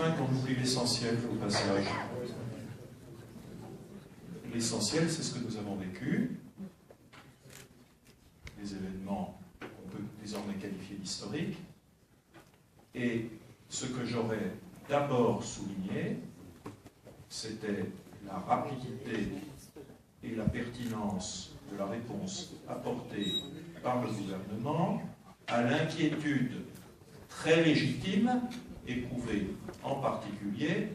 crains qu'on oublie l'essentiel au passage. L'essentiel, c'est ce que nous avons vécu, les événements qu'on peut désormais qualifier d'historiques, et ce que j'aurais d'abord souligné, c'était la rapidité et la pertinence de la réponse apportée par le gouvernement à l'inquiétude très légitime éprouvée en particulier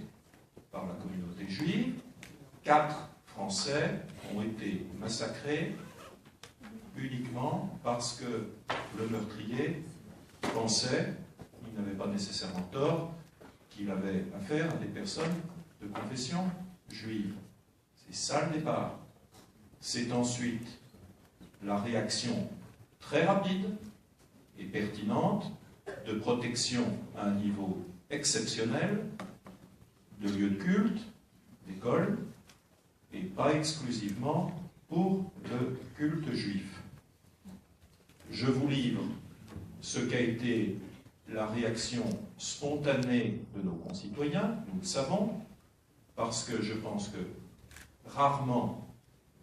par la communauté juive. 4 Français ont été massacrés uniquement parce que le meurtrier pensait, il n'avait pas nécessairement tort, qu'il avait affaire à des personnes de confession juive. C'est ça le départ. C'est ensuite la réaction très rapide et pertinente de protection à un niveau exceptionnel de lieux de culte, d'écoles, et pas exclusivement pour le culte juif. Je vous livre ce qu'a été la réaction spontanée de nos concitoyens, nous le savons, parce que je pense que rarement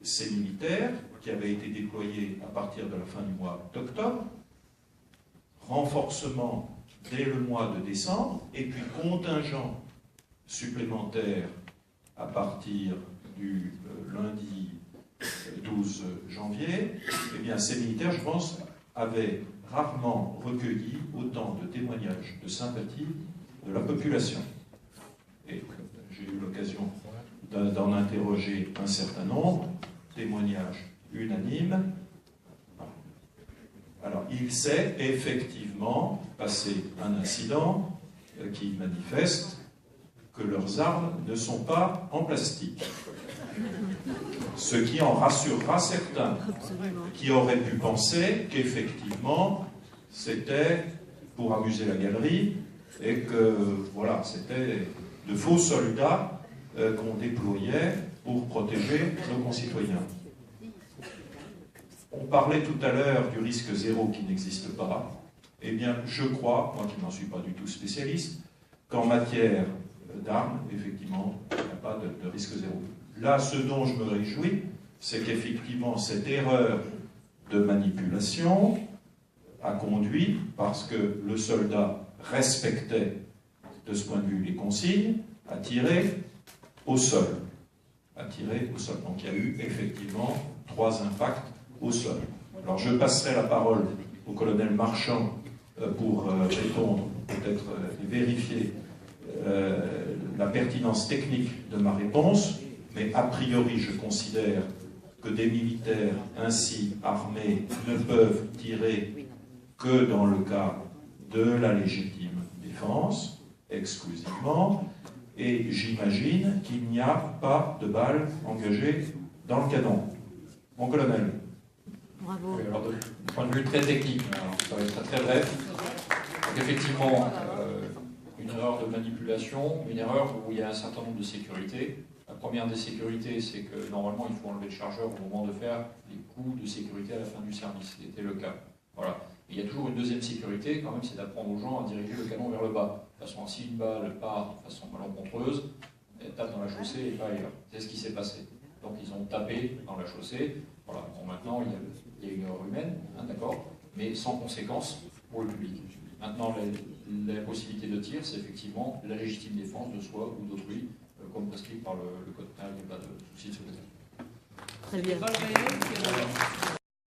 ces militaires, qui avaient été déployés à partir de la fin du mois d'octobre, renforcement dès le mois de décembre, et puis contingent supplémentaire à partir du lundi 12 janvier, eh bien ces militaires, je pense, avaient rarement recueilli autant de témoignages de sympathie de la population. Et j'ai eu l'occasion d'en interroger un certain nombre, témoignages unanimes. Alors, il s'est effectivement passé un incident qui manifeste que leurs armes ne sont pas en plastique. Ce qui en rassurera certains qui auraient pu penser qu'effectivement c'était pour amuser la galerie et que voilà, c'était de faux soldats qu'on déployait pour protéger nos concitoyens. On parlait tout à l'heure du risque zéro qui n'existe pas. Eh bien, je crois, moi qui n'en suis pas du tout spécialiste, qu'en matière d'armes, effectivement, il n'y a pas de risque zéro. Là, ce dont je me réjouis, c'est qu'effectivement, cette erreur de manipulation a conduit, parce que le soldat respectait, de ce point de vue, les consignes, à tirer au sol. Donc il y a eu effectivement 3 impacts au sol. Alors je passerai la parole au colonel Marchand pour répondre, peut-être et vérifier la pertinence technique de ma réponse, mais a priori je considère que des militaires ainsi armés ne peuvent tirer que dans le cas de la légitime défense, exclusivement, et j'imagine qu'il n'y a pas de balles engagées dans le canon. Mon colonel. Bravo. Oui, alors, de point de vue très technique, alors, ça va être très bref. Donc, effectivement, une erreur de manipulation, une erreur où il y a un certain nombre de sécurités. La première des sécurités, c'est que normalement, il faut enlever le chargeur au moment de faire les coups de sécurité à la fin du service, ce qui était le cas. Voilà. Et il y a toujours une deuxième sécurité, quand même, c'est d'apprendre aux gens à diriger le canon vers le bas. De toute façon, si une balle part de façon malencontreuse, elle tape dans la chaussée et pas ailleurs. C'est ce qui s'est passé. Donc ils ont tapé dans la chaussée. Voilà. Bon, maintenant, il y a une erreur humaine, hein, d'accord, mais sans conséquence pour le public. Maintenant, la possibilité de tir, c'est effectivement la légitime défense de soi ou d'autrui, comme prescrit par le code pénal. Il n'y a pas de souci de ce côté. Très bien.